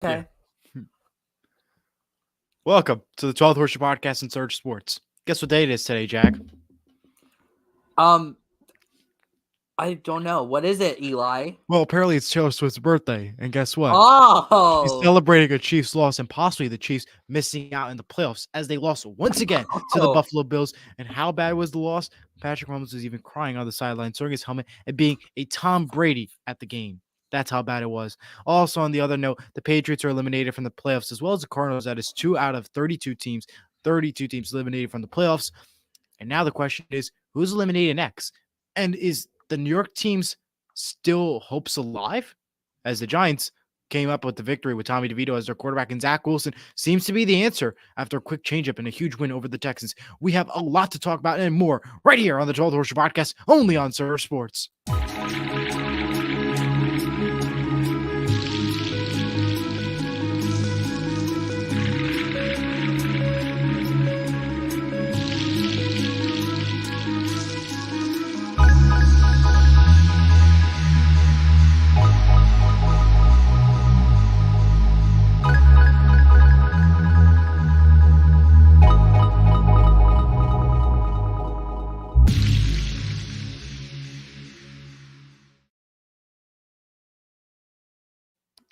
Okay. Yeah. Welcome to the 12th Horseshoe Podcast and Surge Sports. Guess what day it is today, Jack? Um, I don't know. What is it, Eli? Well, apparently it's Taylor Swift's birthday, and guess what? She's Oh, celebrating a Chiefs loss and possibly the Chiefs missing out in the playoffs as they lost once again to the oh, Buffalo Bills. And how bad was the loss? Patrick Mahomes was even crying on the sideline, throwing his helmet and being a Tom Brady at the game. That's how bad it was. Also, on the other note, the Patriots are eliminated from the playoffs, as well as the Cardinals. That is 2 out of 32 teams. 32 teams eliminated from the playoffs. And now the question is, who's eliminated next? And is the New York team's still hopes alive? As the Giants came up with the victory with Tommy DeVito as their quarterback, and Zach Wilson seems to be the answer after a quick changeup and a huge win over the Texans. We have a lot to talk about and more right here on the 12th Horseshoe Podcast, only on Surge Sports.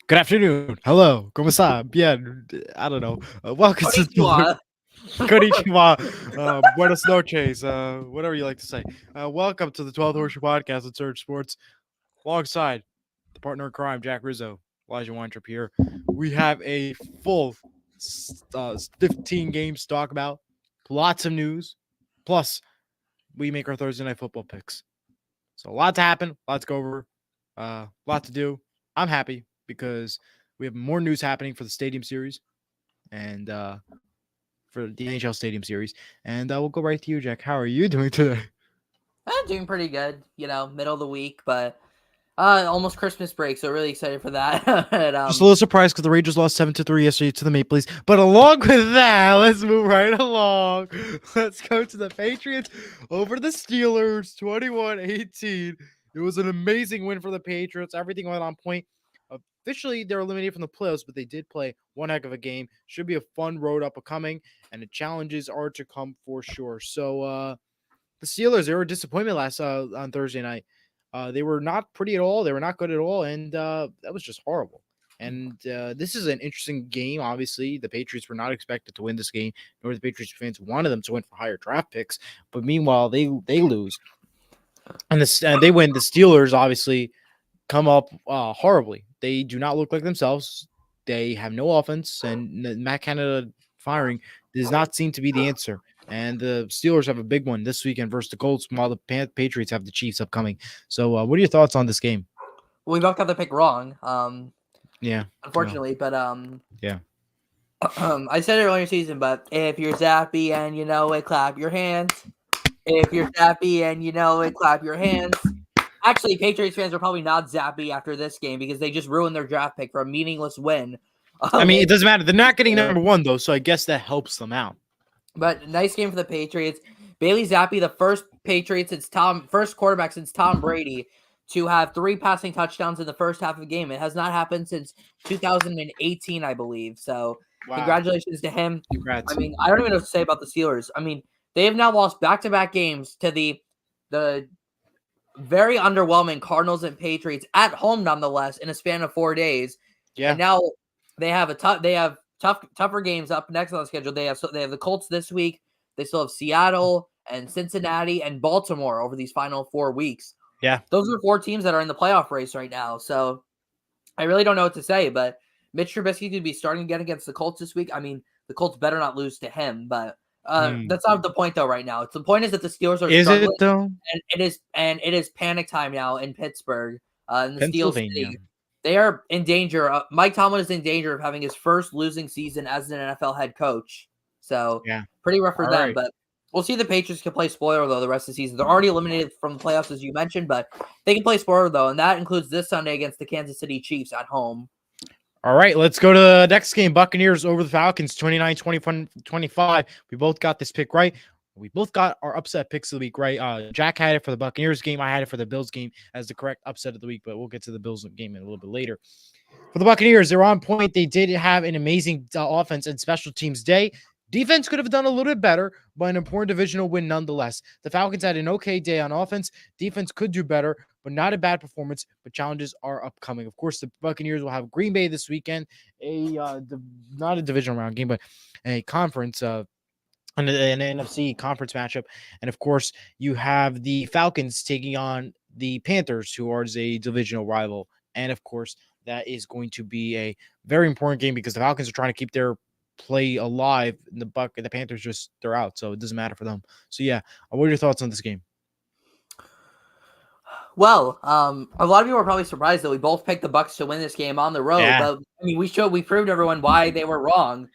Good afternoon. Hello. ¿Cómo está? Bien. I don't know. Welcome to Konnichiwa. Konnichiwa. Buenos noches. Whatever you like to say. Welcome to the 12th Horseshoe Podcast at Surge Sports. Alongside the partner in crime, Jack Rizzo, Elijah Weintraub here. We have a full 15 games to talk about. Lots of news. Plus, we make our Thursday night football picks. So a lot to happen. A lot to go over. A lot to do. I'm happy because we have more news happening for the Stadium Series and for the NHL Stadium Series. And we'll go right to you, Jack. How are you doing today? I'm doing pretty good. Middle of the week, but almost Christmas break, so really excited for that. And, Just a little surprised because the Rangers lost 7-3 yesterday to the Maple Leafs. But along with that, let's move right along. Let's go to the Patriots over the Steelers, 21-18. It was an amazing win for the Patriots. Everything went on point. Officially, they're eliminated from the playoffs, but they did play one heck of a game. Should be a fun road up and coming, and the challenges are to come for sure. So the Steelers, they were a disappointment last on Thursday night. They were not pretty at all. They were not good at all, and that was just horrible. And this is an interesting game. Obviously, the Patriots were not expected to win this game, nor the Patriots fans wanted them to win for higher draft picks. But meanwhile, they lose, and they win. The Steelers obviously come up horribly. They do not look like themselves. They have no offense, and Matt Canada firing does not seem to be the answer. And the Steelers have a big one this weekend versus the Colts, while the Patriots have the Chiefs upcoming. So, what are your thoughts on this game? we both got the pick wrong. Yeah, Unfortunately, but yeah. I said it earlier in the season, but if you're Zappy and you know it, clap your hands. If you're Zappy and you know it, clap your hands. Actually, Patriots fans are probably not zappy after this game because they just ruined their draft pick for a meaningless win. I mean, it doesn't matter. They're not getting number one, though, so I guess that helps them out. But nice game for the Patriots. Bailey Zappi, the first quarterback since Tom Brady to have 3 passing touchdowns in the first half of the game. It has not happened since 2018, I believe. So Congratulations to him. Congrats. I mean, I don't even know what to say about the Steelers. I mean, they have now lost back-to-back games to the very underwhelming Cardinals and Patriots at home, nonetheless, in a span of 4 days. Yeah. And now they have tougher games up next on the schedule. They have the Colts this week. They still have Seattle and Cincinnati and Baltimore over these final 4 weeks. Yeah. Those are 4 teams that are in the playoff race right now. So I really don't know what to say, but Mitch Trubisky could be starting again against the Colts this week. I mean, the Colts better not lose to him, but that's not the point though right now. The point is that the Steelers are struggling. Is it though? And it is panic time now in Pittsburgh, in the Steel City. They are in danger. Mike Tomlin is in danger of having his first losing season as an NFL head coach. So pretty rough for them. Right. But we'll see if the Patriots can play spoiler, though, the rest of the season. They're already eliminated from the playoffs, as you mentioned, but they can play spoiler, though, and that includes this Sunday against the Kansas City Chiefs at home. All right, let's go to the next game. Buccaneers over the Falcons, 29-25. We both got this pick right. We both got our upset picks of the week right. Jack had it for the Buccaneers game. I had it for the Bills game as the correct upset of the week, but we'll get to the Bills game in a little bit later. For the Buccaneers, they're on point. They did have an amazing offense and special teams day. Defense could have done a little bit better, but an important divisional win nonetheless. The Falcons had an okay day on offense. Defense could do better, but not a bad performance. But challenges are upcoming. Of course, the Buccaneers will have Green Bay this weekend, not a divisional round game, but a conference an NFC conference matchup. And of course, you have the Falcons taking on the Panthers, who are a divisional rival. And of course, that is going to be a very important game because the Falcons are trying to keep their play alive. And the Panthers they're out, so it doesn't matter for them. So yeah, what are your thoughts on this game? Well, a lot of people are probably surprised that we both picked the Bucs to win this game on the road. Yeah. But I mean, we proved everyone why they were wrong.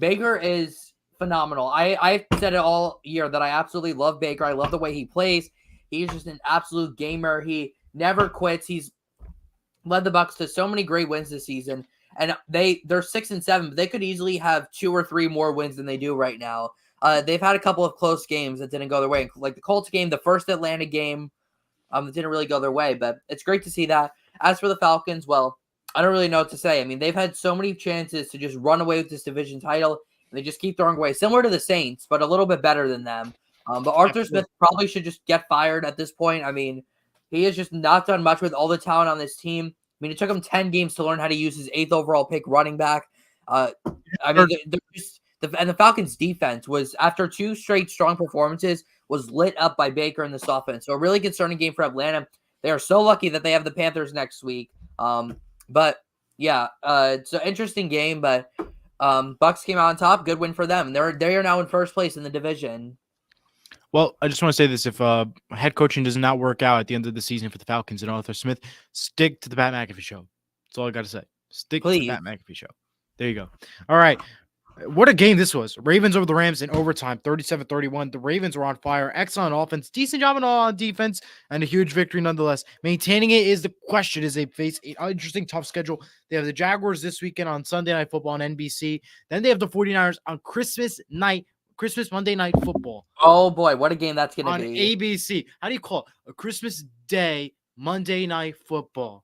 Baker is phenomenal. I've said it all year that I absolutely love Baker. I love the way he plays. He's just an absolute gamer. He never quits. He's led the Bucs to so many great wins this season, and they're 6-7, but they could easily have 2 or 3 more wins than they do right now. They've had a couple of close games that didn't go their way, like the Colts game, the first Atlanta game, that didn't really go their way. But it's great to see that. As for the Falcons, well, I don't really know what to say. I mean, they've had so many chances to just run away with this division title, and they just keep throwing away, similar to the Saints, but a little bit better than them. But Arthur Smith probably should just get fired at this point. I mean, he has just not done much with all the talent on this team. I mean, it took him 10 games to learn how to use his 8th overall pick running back. I mean, the Falcons' defense was, after 2 straight strong performances, was lit up by Baker in this offense. So a really concerning game for Atlanta. They are so lucky that they have the Panthers next week. But yeah, it's an interesting game. But Bucs came out on top. Good win for them. They are now in first place in the division. Well, I just want to say this. If head coaching does not work out at the end of the season for the Falcons and Arthur Smith, stick to the Pat McAfee show. That's all I got to say. Stick to the Pat McAfee show. There you go. All right. What a game this was. Ravens over the Rams in overtime, 37-31. The Ravens were on fire. Excellent offense. Decent job on defense, and a huge victory nonetheless. Maintaining it is the question as they face an interesting, tough schedule. They have the Jaguars this weekend on Sunday Night Football on NBC. Then they have the 49ers on Christmas Monday Night Football. Oh, boy. What a game that's going to be. On ABC. How do you call it? A Christmas Day Monday Night Football.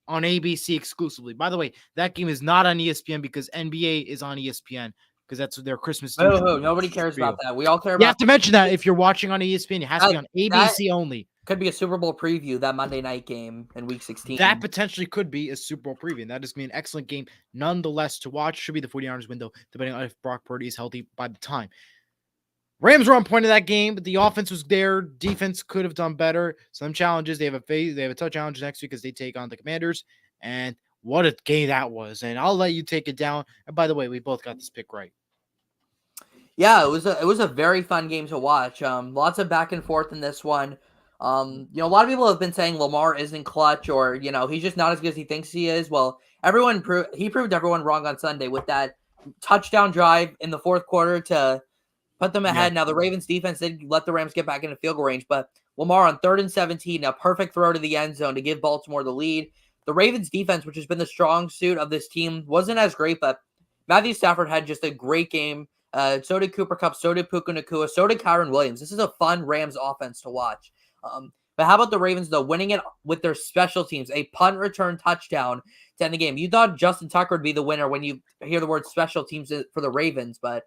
On ABC exclusively. By the way, that game is not on ESPN because NBA is on ESPN because that's their Christmas. Nobody cares about that. We all care about. You have to mention that if you're watching on ESPN, it has to be on ABC only. Could be a Super Bowl preview, that Monday night game in Week 16. That potentially could be a Super Bowl preview, and that is going to be an excellent game nonetheless to watch. Should be the 49ers window, depending on if Brock Purdy is healthy by the time. Rams were on point of that game, but the offense was there. Defense could have done better. Some challenges. They have a tough challenge next week as they take on the Commanders. And what a game that was. And I'll let you take it down. And by the way, we both got this pick right. Yeah, it was a very fun game to watch. Lots of back and forth in this one. A lot of people have been saying Lamar isn't clutch, or he's just not as good as he thinks he is. Well, he proved everyone wrong on Sunday with that touchdown drive in the fourth quarter to put them ahead. Yeah. Now, the Ravens defense did let the Rams get back into field goal range, but Lamar on 3rd and 17, a perfect throw to the end zone to give Baltimore the lead. The Ravens defense, which has been the strong suit of this team, wasn't as great, but Matthew Stafford had just a great game. So did Cooper Kupp, so did Puka Nacua, so did Kyron Williams. This is a fun Rams offense to watch. But how about the Ravens, though, winning it with their special teams, a punt return touchdown to end the game? You thought Justin Tucker would be the winner when you hear the word special teams for the Ravens, but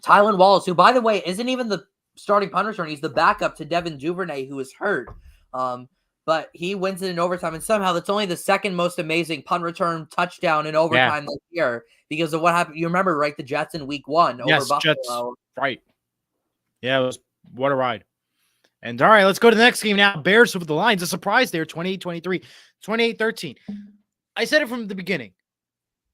Tylan Wallace, who, by the way, isn't even the starting punt return. He's the backup to Devin Duvernay, who is hurt. But he wins it in overtime, and somehow that's only the second most amazing punt return touchdown in overtime this year because of what happened. You remember, right? The Jets in Week 1 over Buffalo. Jets, right. Yeah, it was what a ride. And all right, let's go to the next game now. Bears with the Lions. A surprise there, 28-23, 28-13. I said it from the beginning.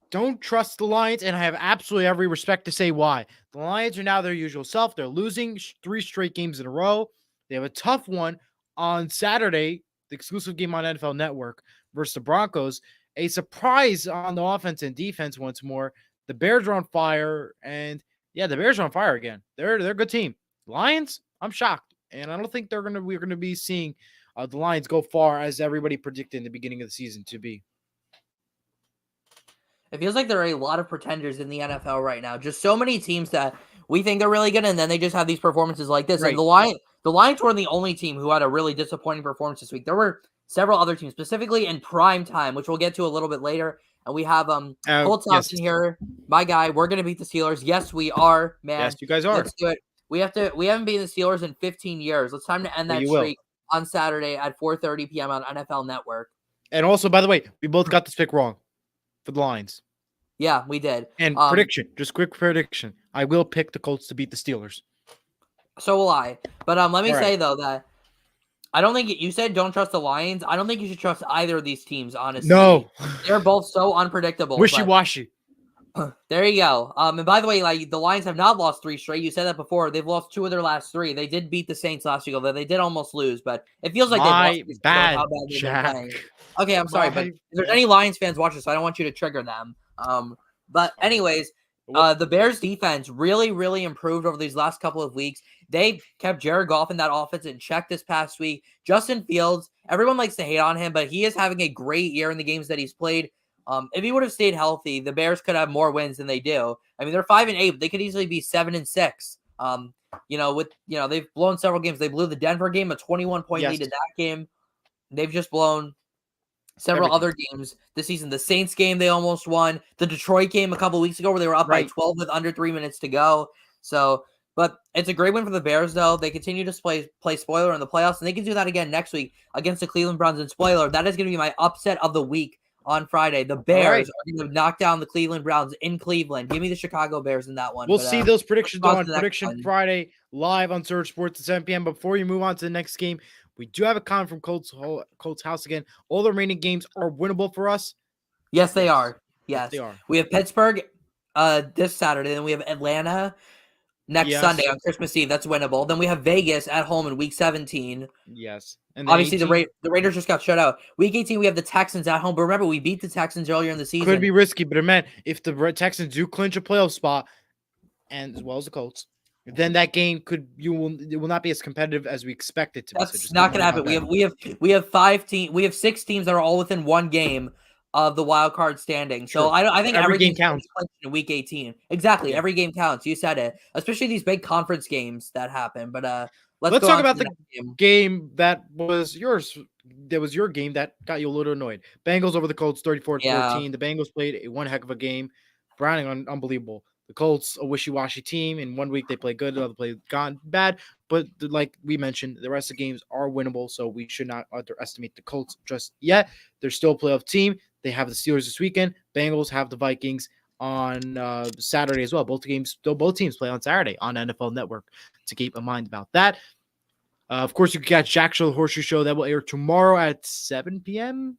Don't trust the Lions, and I have absolutely every respect to say why. The Lions are now their usual self. They're losing 3 straight games in a row. They have a tough one on Saturday, the exclusive game on NFL Network versus the Broncos. A surprise on the offense and defense once more. The Bears are on fire, and the Bears are on fire again. They're a good team. Lions, I'm shocked, and I don't think we're gonna be seeing the Lions go far as everybody predicted in the beginning of the season to be. It feels like there are a lot of pretenders in the NFL right now. Just so many teams that we think they're really good, and then they just have these performances like this. Right. And the Lions weren't the only team who had a really disappointing performance this week. There were several other teams, specifically in prime time, which we'll get to a little bit later. And we have Colts yes. in here. My guy, we're gonna beat the Steelers. Yes, we are, man. Yes, you guys are. Let's do it. We haven't beaten the Steelers in 15 years. It's time to end that streak on Saturday at 4:30 p.m. on NFL Network. And also, by the way, we both got this pick wrong for the Lions. Yeah, we did. And prediction, just quick prediction. I will pick the Colts to beat the Steelers. So will I. But let me say though that I don't think you said don't trust the Lions. I don't think you should trust either of these teams, honestly. No. They're both so unpredictable. Wishy-washy. There you go. And by the way, like the Lions have not lost 3 straight. You said that before. They've lost 2 of their last 3. They did beat the Saints last week, although they did almost lose. But it feels like they've lost bad, how bad they've Jack. been playing. Okay, I'm sorry, but if there's any Lions fans watching, so I don't want you to trigger them. But anyways, the Bears defense really, really improved over these last couple of weeks. They kept Jared Goff in that offense in check this past week. Justin Fields, everyone likes to hate on him, but he is having a great year in the games that he's played. If he would have stayed healthy, the Bears could have more wins than they do. I mean, they're 5-8, but they could easily be 7-6. They've blown several games. They blew the Denver game, a 21-point lead in that game. They've just blown several other games this season. The Saints game, they almost won. The Detroit game a couple weeks ago where they were up by 12 with under 3 minutes to go. So, but it's a great win for the Bears, though. They continue to play spoiler in the playoffs, and they can do that again next week against the Cleveland Browns. And spoiler, that is going to be my upset of the week on Friday. The Bears are going to knock down the Cleveland Browns in Cleveland. Give me the Chicago Bears in that one. We'll see those predictions on Prediction Friday live on Surge Sports at 7 p.m. Before you move on to the next game, we do have a comment from Colts House again. All the remaining games are winnable for us. Yes, they are. Yes, they are. We have Pittsburgh this Saturday, then we have Atlanta next Sunday on Christmas Eve. That's winnable. Then we have Vegas at home in Week 17. Yes. And obviously, the Raiders just got shut out. Week 18, we have the Texans at home. But remember, we beat the Texans earlier in the season. Could be risky, but man, if the Texans do clinch a playoff spot, and as well as the Colts, then that game it will not be as competitive as we expect it to be. That's not going to happen. We have 6 teams that are all within one game of the wild card standing. So I think every game counts in Week 18. Exactly, every game counts. You said it, especially these big conference games that happen. But let's talk about the game that was yours. That was your game that got you a little annoyed. Bengals over the Colts, 34-14. The Bengals played one heck of a game. Browning unbelievable. The Colts, a wishy-washy team. In one week, they play good. Another play gone bad. But like we mentioned, the rest of the games are winnable, so we should not underestimate the Colts just yet. They're still a playoff team. They have the Steelers this weekend. Bengals have the Vikings on Saturday as well. Both teams play on Saturday on NFL Network, to keep in mind about that. Of course, you can catch Jack Show, the Horseshoe Show. That will air tomorrow at 7 p.m.,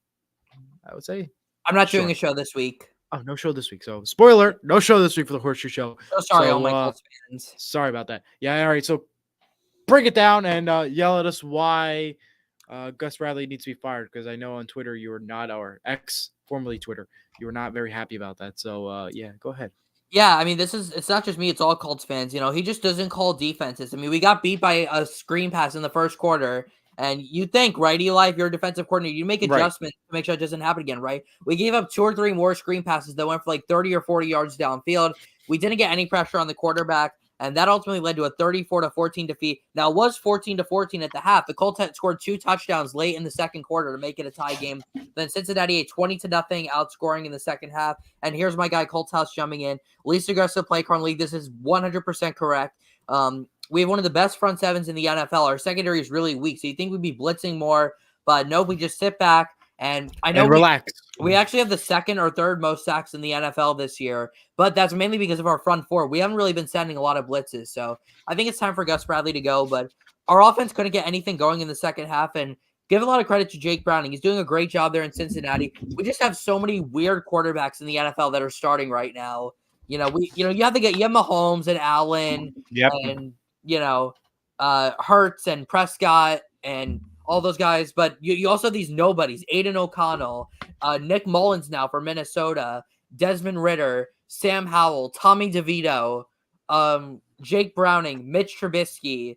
I would say. I'm not doing a show this week. Oh, no show this week. So, spoiler, no show this week for the Horseshoe Show. So sorry, all my Colts fans. Sorry about that. Yeah, all right. So, break it down and yell at us why Gus Bradley needs to be fired, because I know on Twitter you are not, or X, formerly Twitter, you were not very happy about that. So, yeah, go ahead. Yeah, I mean, it's not just me. It's all Colts fans. He just doesn't call defenses. I mean, we got beat by a screen pass in the first quarter. And you think, right, Eli, if you're a defensive coordinator, you make adjustments to make sure it doesn't happen again, right? We gave up 2 or 3 more screen passes that went for like 30 or 40 yards downfield. We didn't get any pressure on the quarterback, and that ultimately led to a 34-14 defeat. Now, it was 14-14 at the half. The Colts had scored 2 touchdowns late in the second quarter to make it a tie game. Then Cincinnati a 20-0 outscoring in the second half. And here's my guy, Colts House, jumping in. Least aggressive play call in the league. This is 100% correct. We have one of the best front sevens in the NFL. Our secondary is really weak, so you think we'd be blitzing more, but nope, we just sit back. And I know relax. We actually have the second or third most sacks in the NFL this year, but that's mainly because of our front 4. We haven't really been sending a lot of blitzes, so I think it's time for Gus Bradley to go. But our offense couldn't get anything going in the second half, and give a lot of credit to Jake Browning. He's doing a great job there in Cincinnati. We just have so many weird quarterbacks in the NFL that are starting right now. You have Mahomes and Allen, and Hurts and Prescott and all those guys, but you also have these nobodies: Aiden O'Connell, Nick Mullins now for Minnesota, Desmond Ridder, Sam Howell, Tommy DeVito, Jake Browning, Mitch Trubisky.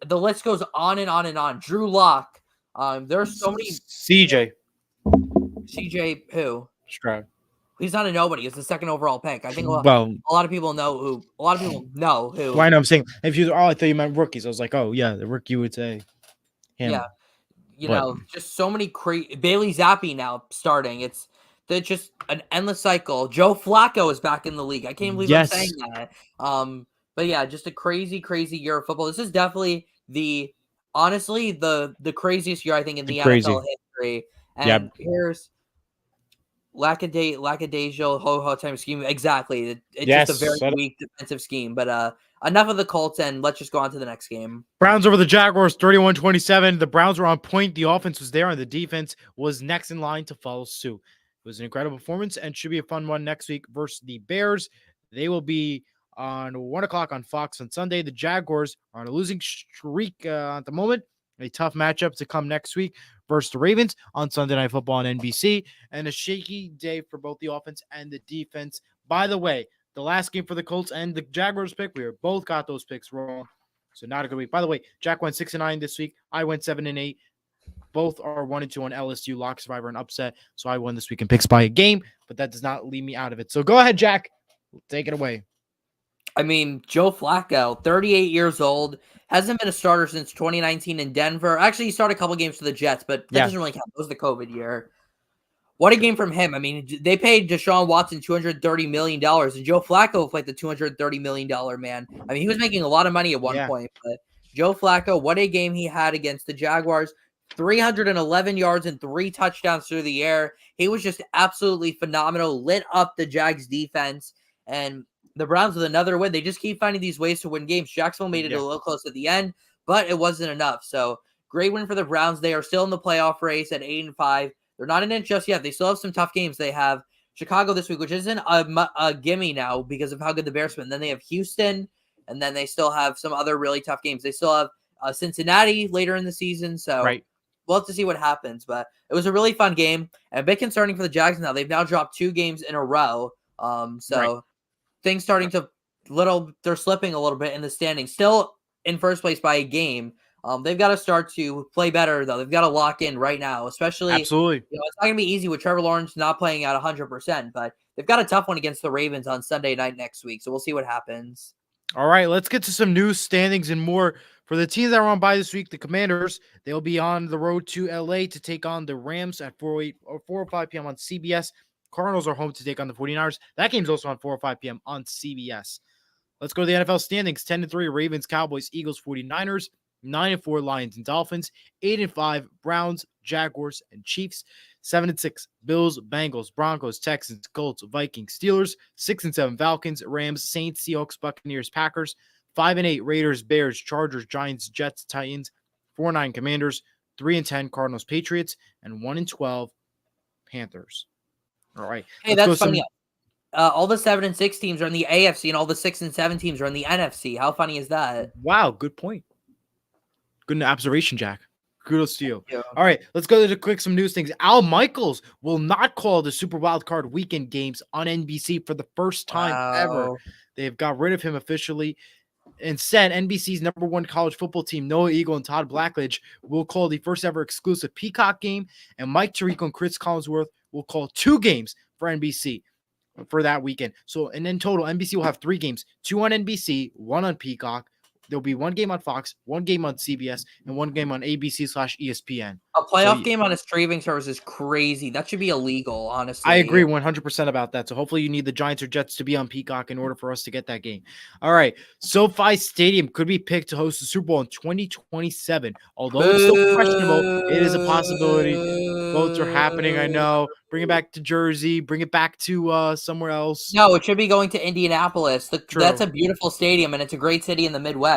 The list goes on and on and on. Drew Lock. There's so many. CJ who? Stroud. He's not a nobody. He's the second overall pick. I think a lot of people know who. A lot of people know who. Well, I know. I'm saying, if you, I thought you meant rookies. I was like, oh yeah, the rookie would say him. Yeah, just so many crazy. Bailey Zappi now starting. It's just an endless cycle. Joe Flacco is back in the league. I can't believe I'm saying that. But yeah, just a crazy, crazy year of football. This is definitely honestly the craziest year I think in the NFL history. And here's lackadaisical ho-ho time scheme. Exactly. It's just a very weak defensive scheme. But enough of the Colts, and let's just go on to the next game. Browns over the Jaguars, 31-27. The Browns were on point. The offense was there, and the defense was next in line to follow suit. It was an incredible performance and should be a fun one next week versus the Bears. They will be on 1 o'clock on Fox on Sunday. The Jaguars are on a losing streak at the moment. A tough matchup to come next week versus the Ravens on Sunday Night Football on NBC. And a shaky day for both the offense and the defense. By the way, the last game for the Colts and the Jaguars pick, we both got those picks wrong. So not a good week. By the way, Jack went 6-9 this week. I went 7-8. Both are 1-2 on LSU, lock, survivor, and upset. So I won this week in picks by a game, but that does not leave me out of it. So go ahead, Jack. Take it away. I mean, Joe Flacco, 38 years old, hasn't been a starter since 2019 in Denver. Actually, he started a couple games for the Jets, but that doesn't really count. It was the COVID year. What a game from him. I mean, they paid Deshaun Watson $230 million, and Joe Flacco was like the $230 million man. I mean, he was making a lot of money at one point, but Joe Flacco, what a game he had against the Jaguars. 311 yards and 3 touchdowns through the air. He was just absolutely phenomenal, lit up the Jags defense, and the Browns with another win. They just keep finding these ways to win games. Jacksonville made it a little close at the end, but it wasn't enough. So great win for the Browns. They are still in the playoff race at 8-5. They're not in it just yet. They still have some tough games. They have Chicago this week, which isn't a gimme now because of how good the Bears been. Then they have Houston, and then they still have some other really tough games. They still have Cincinnati later in the season. So we'll have to see what happens. But it was a really fun game and a bit concerning for the Jags now. They've now dropped 2 games in a row. Things starting to they're slipping a little bit in the standings. Still in first place by a game. They've got to start to play better, though. They've got to lock in right now, especially. Absolutely. It's not going to be easy with Trevor Lawrence not playing at 100%, but they've got a tough one against the Ravens on Sunday night next week. So we'll see what happens. All right, let's get to some news, standings, and more. For the teams that are on bye this week, the Commanders, they'll be on the road to LA to take on the Rams at 4 or 5 p.m. on CBS. Cardinals are home to take on the 49ers. That game's also on 4 or 5 p.m. on CBS. Let's go to the NFL standings. 10-3, Ravens, Cowboys, Eagles, 49ers. 9-4, Lions and Dolphins. 8-5, Browns, Jaguars, and Chiefs. 7-6, Bills, Bengals, Broncos, Texans, Colts, Vikings, Steelers. 6-7, Falcons, Rams, Saints, Seahawks, Buccaneers, Packers. 5-8, Raiders, Bears, Chargers, Giants, Jets, Titans. 4-9, Commanders. 3-10, Cardinals, Patriots. And 1-12, Panthers. All right. Hey, that's funny. All the 7 and 6 teams are in the AFC, and all the 6 and 7 teams are in the NFC. How funny is that? Wow, good point. Good observation, Jack. Kudos to you. All right, let's go to some news things. Al Michaels will not call the Super Wildcard Weekend games on NBC for the first time ever. They've got rid of him officially. Instead, NBC's number 1 college football team, Noah Eagle and Todd Blackledge, will call the first ever exclusive Peacock game, and Mike Tirico and Chris Collinsworth will call 2 games for NBC for that weekend. So, and in total, NBC will have 3 games, 2 on NBC, 1 on Peacock. There'll be 1 game on Fox, 1 game on CBS, and 1 game on ABC/ESPN. A playoff game on a streaming service is crazy. That should be illegal, honestly. I agree 100% about that. So hopefully you need the Giants or Jets to be on Peacock in order for us to get that game. All right. SoFi Stadium could be picked to host the Super Bowl in 2027. Although it's still questionable, it is a possibility. Votes are happening, I know. Bring it back to Jersey. Bring it back to somewhere else. No, it should be going to Indianapolis. That's a beautiful stadium, and it's a great city in the Midwest.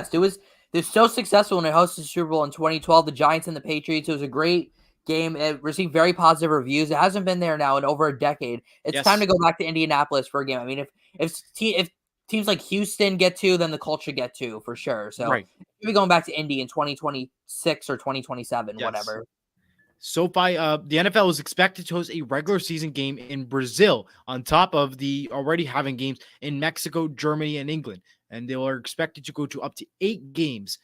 They're so successful when it hosted the Super Bowl in 2012, the Giants and the Patriots. It was a great game. It received very positive reviews. It hasn't been there now in over a decade. It's time to go back to Indianapolis for a game. I mean, if teams like Houston get 2, then the Colts should get 2 for sure. So we'll be going back to Indy in 2026 or 2027, whatever. SoFi, the NFL is expected to host a regular season game in Brazil on top of the already having games in Mexico, Germany, and England. And they are expected to go to up to 8 games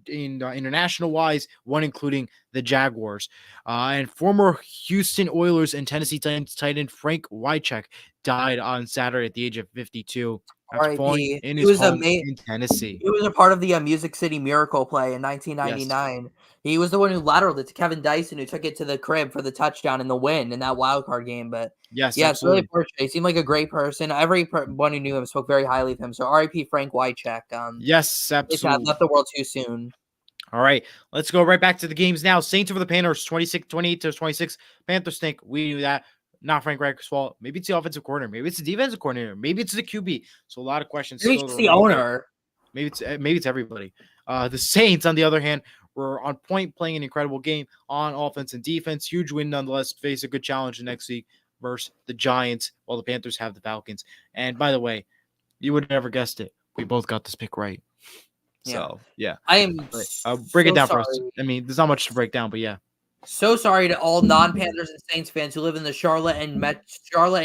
international wise, 1 including the Jaguars. And former Houston Oilers and Tennessee Titans tight end Frank Wycheck died on Saturday at the age of 52. after falling R.I.P. in He his was home in Tennessee. He was a part of the Music City Miracle play in Yes. 1999. He was the one who lateraled it to Kevin Dyson, who took it to the crib for the touchdown and the win in that wild card game. But Yes, yeah, it's really absolutely. fortunate. He seemed like a great person. Everyone who knew him spoke very highly of him. So R.I.P. Frank Wycheck. Yes, He absolutely. left the world too soon. All right, let's go right back to the games now. Saints over the Panthers, 28 to 26. Panthers stink. We knew that. Not Frank Reich's fault. Maybe it's the offensive coordinator. Maybe it's the defensive coordinator. Maybe it's the QB. So a lot of questions Maybe still it's to the remain. owner. Maybe it's everybody. The Saints, on the other hand, were on point, playing an incredible game on offense and defense. Huge win nonetheless. Face a good challenge next week versus the Giants, while the Panthers have the Falcons. And by the way, you would have never guessed it. We both got this pick right. So yeah, I am break it down sorry. for us. I mean, there's not much to break down, but yeah. So sorry to all non-Panthers and Saints fans who live in the Charlotte and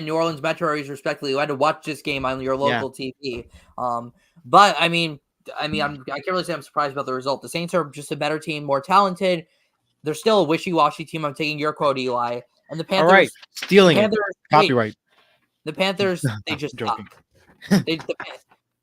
New Orleans metro areas, respectively, who had to watch this game on your local TV. But I can't really say I'm surprised about the result. The Saints are just a better team, more talented. They're still a wishy-washy team. I'm taking your quote, Eli. And the Panthers, all right, stealing it. Copyright. The Panthers, they just joking. suck.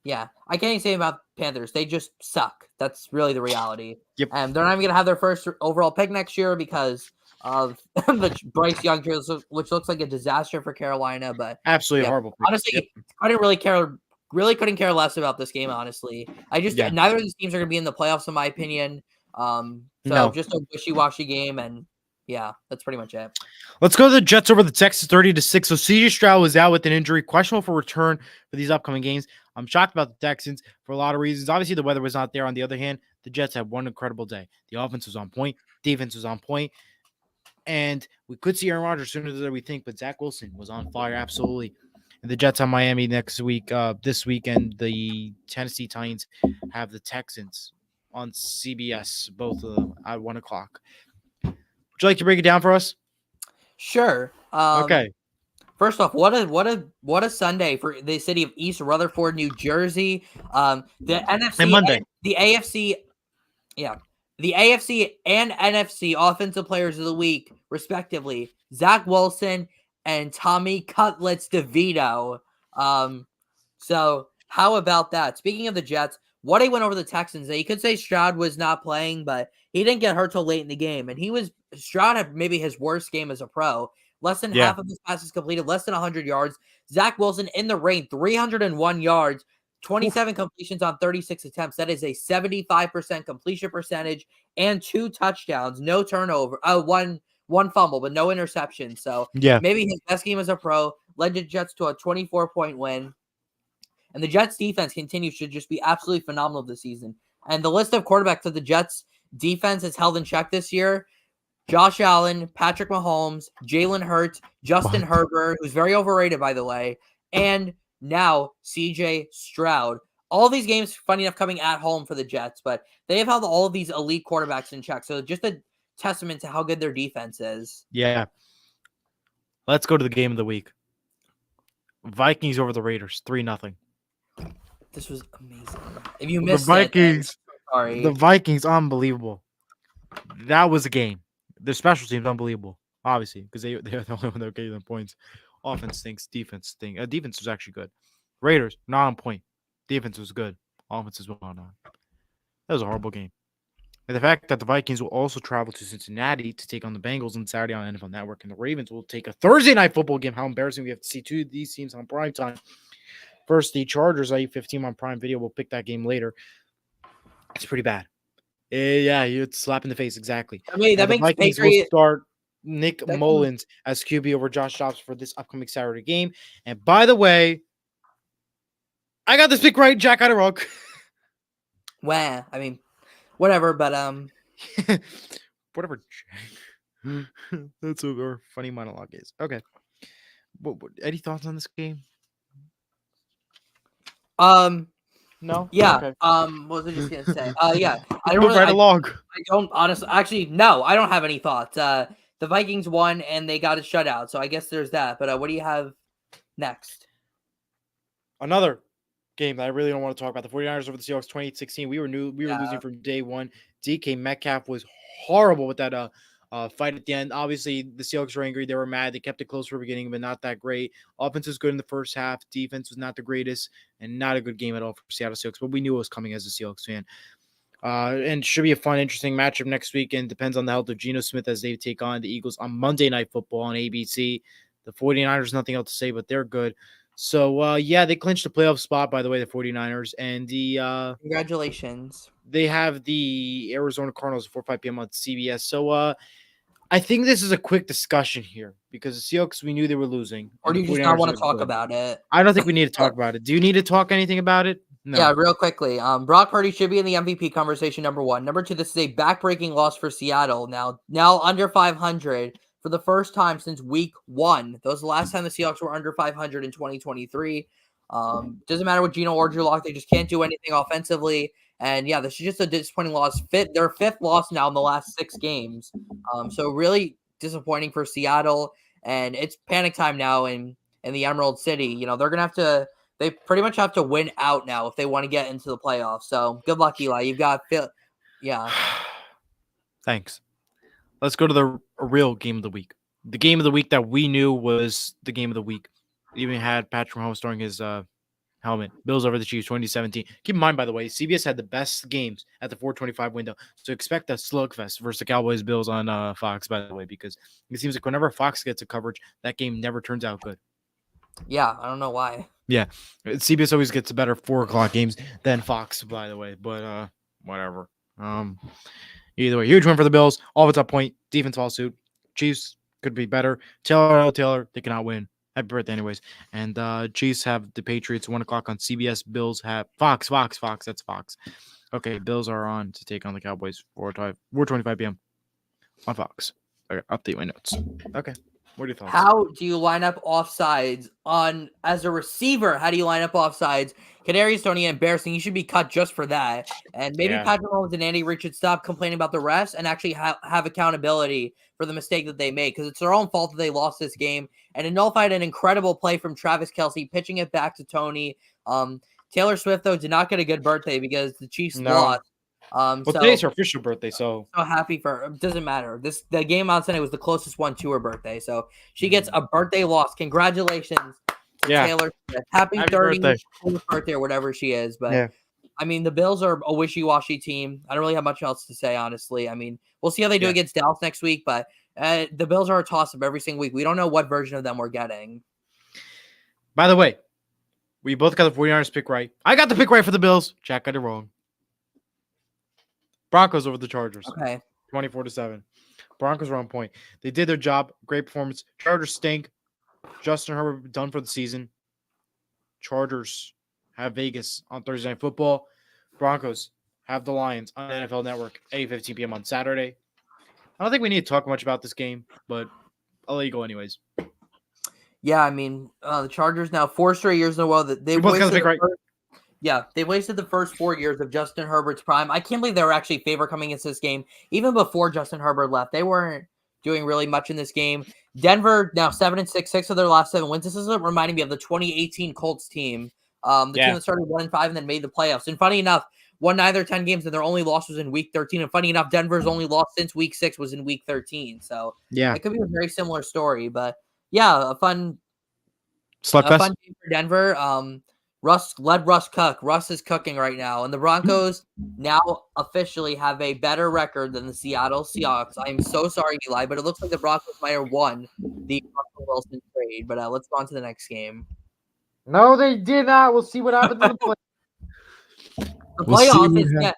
Yeah, I can't even say about Panthers. They just suck. That's really the reality. Yep. And they're not even going to have their first overall pick next year because of the Bryce Young, which looks like a disaster for Carolina. But absolutely horrible. Pick. Honestly, I didn't really care. Really couldn't care less about this game. Honestly, neither of these teams are going to be in the playoffs, in my opinion. Just a wishy-washy game, and yeah, that's pretty much it. Let's go to the Jets over the Texans 30-6. So CJ Stroud was out with an injury, questionable for return for these upcoming games. I'm shocked about the Texans for a lot of reasons. Obviously, the weather was not there. On the other hand, the Jets had one incredible day. The offense was on point. Defense was on point. And we could see Aaron Rodgers sooner than we think, but Zach Wilson was on fire, absolutely. And the Jets on Miami next week. This weekend, the Tennessee Titans have the Texans on CBS, both of them at 1 o'clock. Would you like to break it down for us? Sure. Okay. First off, what a Sunday for the city of East Rutherford, New Jersey. The NFC and Monday. The AFC, the AFC and NFC offensive players of the week, respectively, Zach Wilson and Tommy Cutlets DeVito. So how about that? Speaking of the Jets, what a win over the Texans. You could say Stroud was not playing, but he didn't get hurt till late in the game, and Stroud had maybe his worst game as a pro. Less than half of his passes completed, less than 100 yards. Zach Wilson in the rain, 301 yards, 27 completions on 36 attempts. That is a 75% completion percentage and 2 touchdowns, no turnover, one fumble, but no interception. So maybe his best game as a pro, led the Jets to a 24-point win. And the Jets defense continues to just be absolutely phenomenal this season. And the list of quarterbacks that the Jets defense has held in check this year: Josh Allen, Patrick Mahomes, Jalen Hurts, Justin Herbert, who's very overrated, by the way, and now CJ Stroud. All these games, funny enough, coming at home for the Jets, but they have held all of these elite quarterbacks in check. So just a testament to how good their defense is. Yeah. Let's go to the game of the week. Vikings over the Raiders, 3-0. This was amazing. If you missed the Vikings, it, sorry. The Vikings, unbelievable. That was a game. Their special teams, unbelievable. Obviously, because they're the only one that gave them points. Offense stinks. Defense stinks. Defense was actually good. Raiders, not on point. Defense was good. Offense is well on. That was a horrible game. And the fact that the Vikings will also travel to Cincinnati to take on the Bengals on Saturday on NFL Network, and the Ravens will take a Thursday night football game. How embarrassing. We have to see 2 of these teams on prime time. First, the Chargers at 8:15 on Prime Video. We'll pick that game later. It's pretty bad. Yeah, you'd slap in the face, exactly. I mean, that makes the Vikings will start Nick Mullins as QB over Josh Dobbs for this upcoming Saturday game. And by the way, I got this pick right, Jack Iderog. Wow, I mean, whatever, but whatever, Jack. That's what our funny monologue is. Okay. What, any thoughts on this game? No. Yeah. Okay. What was I just gonna say? Yeah. I don't move right along. I don't honestly. Actually, no. I don't have any thoughts. The Vikings won and they got a shutout, so I guess there's that. But what do you have next? Another game that I really don't want to talk about: the 49ers over the Seahawks, 28-16. We were losing from day one. DK Metcalf was horrible with that fight at the end. Obviously, the Seahawks were angry. They were mad. They kept it close for the beginning, but not that great. Offense was good in the first half. Defense was not the greatest, and not a good game at all for Seattle Seahawks. But we knew it was coming as a Seahawks fan. And should be a fun, interesting matchup next weekend. Depends on the health of Geno Smith as they take on the Eagles on Monday Night Football on ABC. The 49ers, nothing else to say, but they're good. So, they clinched the playoff spot, by the way, the 49ers. And congratulations. They have the Arizona Cardinals at 4-5 p.m. on CBS. So, I think this is a quick discussion here because the Seahawks, we knew they were losing. Or do you just not want to talk about it? I don't think we need to talk about it. Do you need to talk anything about it? No. Yeah, real quickly. Brock Purdy should be in the MVP conversation, number one. Number two, this is a backbreaking loss for Seattle. Now under 500 for the first time since week 1. That was the last time the Seahawks were under 500 in 2023. Doesn't matter what Geno or Drew Lock, they just can't do anything offensively. And yeah, this is just a disappointing loss. Their 5th loss now in the last 6 games. So really disappointing for Seattle. And it's panic time now in the Emerald City. You know, they're going to have to – they pretty much have to win out now if they want to get into the playoffs. So good luck, Eli. You've got – yeah. Thanks. Let's go to the real game of the week. The game of the week that we knew was the game of the week. Even had Patrick Mahomes throwing his helmet. Bills over the Chiefs 2017. Keep in mind, by the way, CBS had the best games at the 425 window. So expect a slugfest versus the Cowboys Bills on Fox, by the way, because it seems like whenever Fox gets a coverage, that game never turns out good. Yeah, I don't know why. Yeah, CBS always gets better 4 o'clock games than Fox, by the way. But whatever. Either way, huge win for the Bills. All of it's up point. Defense fall suit. Chiefs could be better. Taylor, they cannot win. Happy birthday, anyways. And Chiefs have the Patriots 1 o'clock on CBS. Bills have Fox. That's Fox. Okay, Bills are on to take on the Cowboys 4:25 p.m. on Fox. Okay, update my notes. Okay. What are your thoughts? How do you line up offsides as a receiver? How do you line up offsides? Kadarius Toney, embarrassing. You should be cut just for that. And maybe Patrick Mahomes and Andy Reid should stop complaining about the refs and actually have accountability for the mistake that they made, because it's their own fault that they lost this game. And it nullified an incredible play from Travis Kelce, pitching it back to Toney. Taylor Swift, though, did not get a good birthday because the Chiefs lost. Today's her official birthday, so happy for her. It doesn't matter. The game on Sunday was the closest one to her birthday, so she gets a birthday loss. Congratulations to Taylor Swift. Happy 30th birthday or whatever she is. But I mean, the Bills are a wishy-washy team. I don't really have much else to say, honestly. I mean, we'll see how they do against Dallas next week, but the Bills are a toss-up every single week. We don't know what version of them we're getting. By the way, we both got the 49ers pick right. I got the pick right for the Bills. Jack got it wrong. Broncos over the Chargers. Okay. 24-7. Broncos are on point. They did their job. Great performance. Chargers stink. Justin Herbert done for the season. Chargers have Vegas on Thursday Night Football. Broncos have the Lions on the NFL Network 8:15 p.m. on Saturday. I don't think we need to talk much about this game, but I'll let you go anyways. Yeah, I mean, the Chargers now 4 straight years in a row that they've both got the pick right. Yeah, they wasted the first 4 years of Justin Herbert's prime. I can't believe they were actually favored coming into this game. Even before Justin Herbert left, they weren't doing really much in this game. Denver now 7-6, 6 of their last 7 wins. This is reminding me of the 2018 Colts team, the team that started 1-5 and then made the playoffs. And funny enough, won 9 of their 10 games, and their only loss was in Week 13. And funny enough, Denver's only loss since Week 6 was in Week 13. So it could be a very similar story. But yeah, a fun game for Denver. Russ cook. Russ is cooking right now. And the Broncos now officially have a better record than the Seattle Seahawks. I'm so sorry, Eli, but it looks like the Broncos might have won the Russell Wilson trade. But let's go on to the next game. No, they did not. We'll see what happens in the playoffs. The playoffs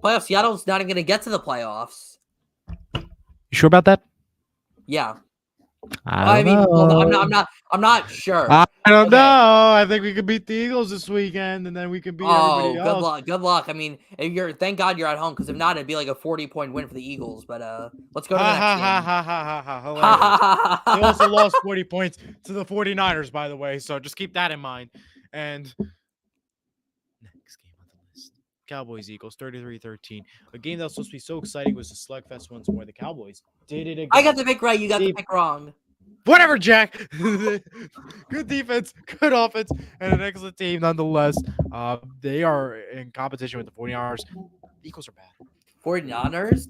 playoffs. Seattle's not even going to get to the playoffs. You sure about that? Yeah. I mean, I'm not sure. I don't know. I think we could beat the Eagles this weekend, and then we can beat everybody else. Good luck. I mean, thank God you're at home, because if not, it'd be like a 40-point win for the Eagles. But let's go to the next game. They also lost 40 points to the 49ers, by the way, so just keep that in mind. And next game on the list, Cowboys-Eagles, 33-13. A game that was supposed to be so exciting was the slugfest once more. The Cowboys did it again. I got the pick right. You got the pick wrong. Whatever, Jack. Good defense, good offense, and an excellent team nonetheless. They are in competition with the 49ers. The Eagles are bad. 49ers?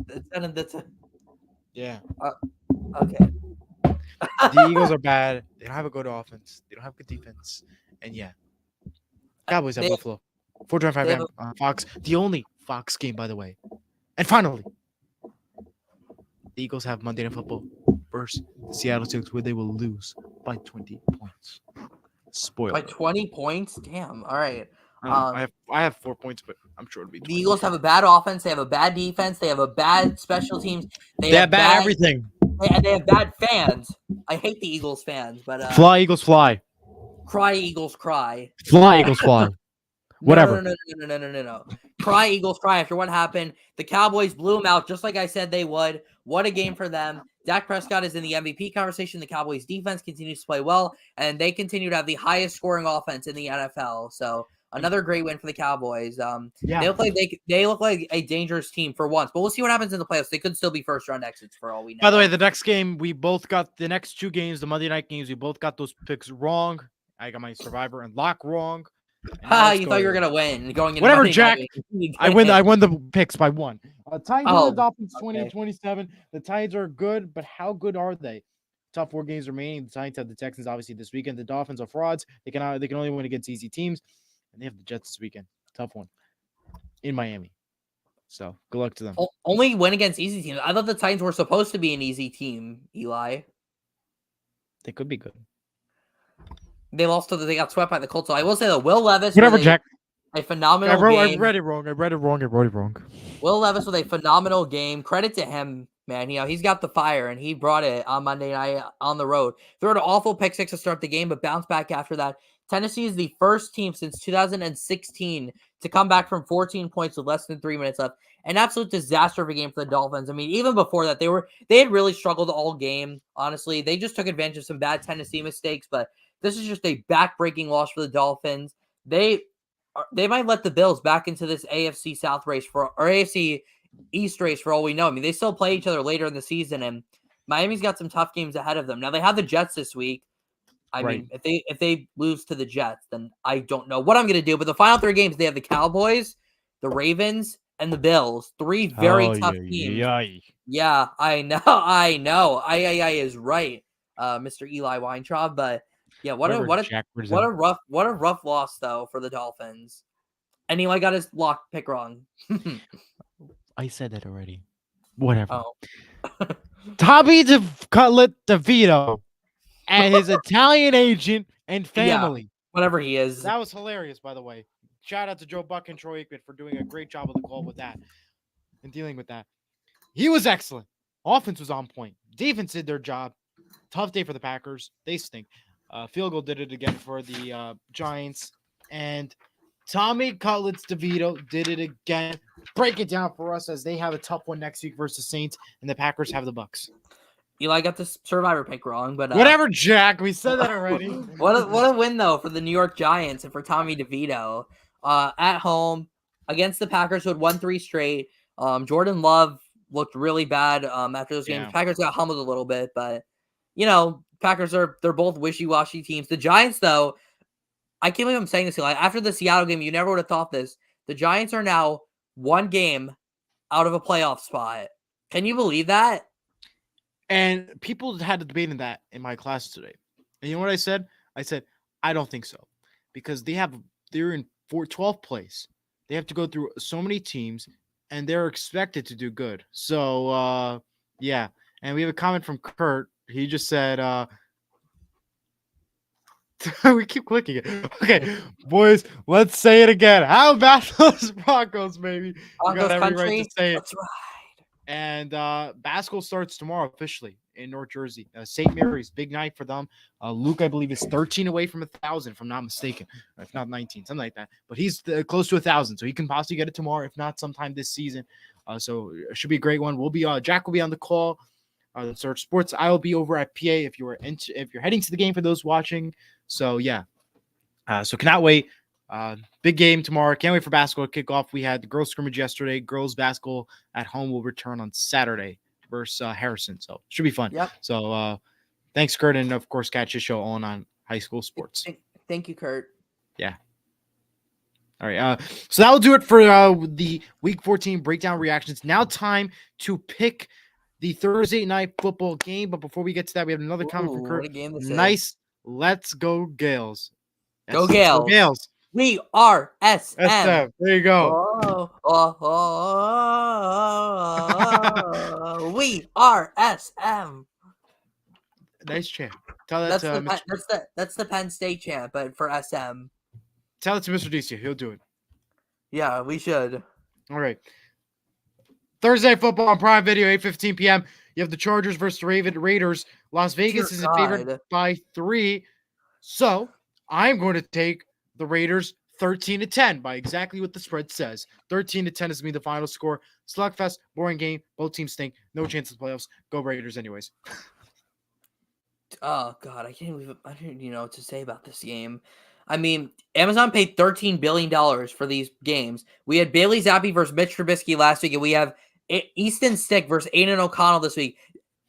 Yeah. Okay. The Eagles are bad. They don't have a good offense. They don't have good defense. And yeah, Cowboys have They, Buffalo. 4:25 they have a.m. on Fox. The only Fox game, by the way. And finally, the Eagles have Monday Night Football versus the Seattle Seahawks, where they will lose by 20 points. Spoiler. by 20 points. Damn. All right. I have 4 points, but I'm sure it'll be 20. The Eagles have a bad offense. They have a bad defense. They have a bad special teams. They They have have bad bad everything. and they have bad fans. I hate the Eagles fans, but Fly, Eagles, fly. cry Eagles cry. Fly, Eagles, fly. Whatever. No. Cry Eagles cry after what happened. The Cowboys blew them out just like I said they would. What a game for them. Dak Prescott is in the MVP conversation. The Cowboys defense continues to play well, and they continue to have the highest scoring offense in the NFL. So another great win for the Cowboys. They look like a dangerous team for once, but we'll see what happens in the playoffs. They could still be first round exits for all we know. By the way, the next game, we both got the next two games, the Monday night games, we both got those picks wrong. I got my Survivor and Lock wrong. You thought you were gonna win going into whatever, Monday Jack. Night. I won the picks by 1. Titans Oh, and the Dolphins 20 and okay. 27. The Titans are good, but how good are they? Top 4 games remaining. The Titans have the Texans obviously this weekend. The Dolphins are frauds. They can only win against easy teams, and they have the Jets this weekend. Tough one in Miami. So good luck to them. Only win against easy teams. I thought the Titans were supposed to be an easy team, Eli. They could be good. They got swept by the Colts. So I will say that Will Levis, whatever, Jack. A phenomenal game. I read it wrong. Will Levis with a phenomenal game. Credit to him, man. He's got the fire, and he brought it on Monday night on the road. Threw an awful pick six to start the game, but bounced back after that. Tennessee is the first team since 2016 to come back from 14 points with less than 3 minutes left. An absolute disaster of a game for the Dolphins. I mean, even before that, they had really struggled all game. Honestly, they just took advantage of some bad Tennessee mistakes, but this is just a back-breaking loss for the Dolphins. They might let the Bills back into this AFC South race or AFC East race for all we know. I mean, they still play each other later in the season, and Miami's got some tough games ahead of them. Now they have the Jets this week. I mean, if they lose to the Jets, then I don't know what I'm going to do. But the final 3 games, they have the Cowboys, the Ravens, and the Bills. 3 very tough teams. Yeah, I know. I is right, Mr. Eli Weintraub. But yeah, what a rough loss though for the Dolphins. And Eli got his lock pick wrong. I said that already. Whatever. Oh. Tommy Cutlet DeVito and his Italian agent and family. Yeah, whatever he is. That was hilarious, by the way. Shout out to Joe Buck and Troy Aikman for doing a great job of the call with that and dealing with that. He was excellent. Offense was on point. Defense did their job. Tough day for the Packers. They stink. Field goal did it again for the Giants. And Tommy Cutlets DeVito did it again. Break it down for us as they have a tough one next week versus Saints, and the Packers have the Bucks. Eli got the Survivor pick wrong, but whatever, Jack. We said that already. What a win though for the New York Giants and for Tommy DeVito at home against the Packers, who had won 3 straight. Jordan Love looked really bad after those games. Packers got humbled a little bit, but Packers they're both wishy-washy teams. The Giants, though, I can't believe I'm saying this. Like, after the Seattle game, you never would have thought this. The Giants are now 1 game out of a playoff spot. Can you believe that? And people had a debate in that in my class today. And you know what I said? I said, I don't think so. Because they're in 12th place. They have to go through so many teams, and they're expected to do good. So, yeah. And we have a comment from Kurt. He just said, we keep clicking it. Okay, boys, let's say it again. How about those Broncos, baby? Broncos you got every country. Right to say it. That's right. And basketball starts tomorrow officially in North Jersey. St. Mary's, big night for them. Luke, I believe, is 13 away from 1,000, if I'm not mistaken. Or if not 19, something like that. But he's close to 1,000, so he can possibly get it tomorrow, if not sometime this season. So it should be a great one. We'll be Jack will be on the call. Search Sports. I will be over at PA if you're heading to the game for those watching. So yeah. So cannot wait. Big game tomorrow. Can't wait for basketball kickoff. We had the girls scrimmage yesterday. Girls basketball at home will return on Saturday versus Harrison. So should be fun. Yep. So thanks, Kurt, and of course catch his show on high school sports. Thank you, Kurt. Yeah. All right. So that will do it for the Week 14 breakdown reactions. Now time to pick the Thursday night football game. But before we get to that, we have another comment from Kurt. What a game this Nice. is. Let's go Gales. Go Let's Gales. go Gales. We are SM. SM. There you go. We are SM. Nice chant. Tell that to that's the Penn State chant, but for SM. Tell it to Mr. DC. He'll do it. Yeah, we should. All right. Thursday football on Prime Video, 8:15 p.m. You have the Chargers versus the Raiders. Las Vegas is favored by 3. So I'm going to take the Raiders 13-10 by exactly what the spread says. 13-10 is going to be the final score. Slugfest, boring game. Both teams stink. No chance of playoffs. Go Raiders anyways. Oh, God. I don't even know what to say about this game. I mean, Amazon paid $13 billion for these games. We had Bailey Zappi versus Mitch Trubisky last week, and we have Easton Stick versus Aiden O'Connell this week.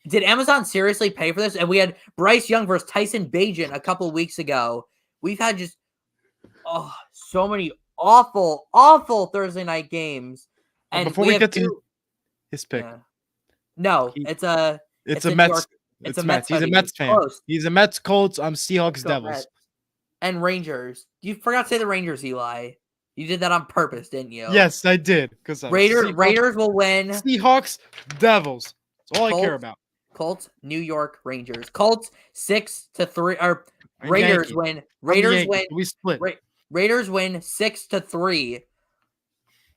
Did Amazon seriously pay for this? And we had Bryce Young versus Tyson Bagent a couple weeks ago. We've had just so many awful, awful Thursday night games. And before we get to his pick, no, it's a Mets. It's a Mets. He's a Mets fan. He's a Mets, Colts. I'm Seahawks, Devils, Mets. And Rangers. You forgot to say the Rangers, Eli. You did that on purpose, didn't you? Yes, I did. Because Raiders will win. Seahawks, Devils. That's all I care about. Colts, New York Rangers. Colts 6-3. Or Raiders win. Raiders win. We split. Raiders win 6-3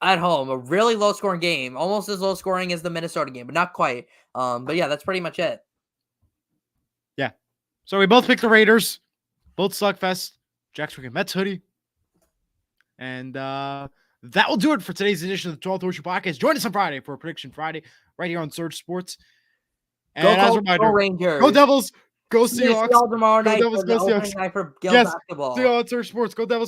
at home. A really low scoring game, almost as low scoring as the Minnesota game, but not quite. But yeah, that's pretty much it. Yeah. So we both picked the Raiders. Both Slugfest. Jack's freaking Mets hoodie. And that will do it for today's edition of the 12th Horseshoe Podcast. Join us on Friday for a Prediction Friday right here on Surge Sports. And as a reminder, go Rangers. Go Devils. Go Seahawks. Go Devils. Go Seahawks. Night for yes. basketball. See you on Surge Sports. Go Devils.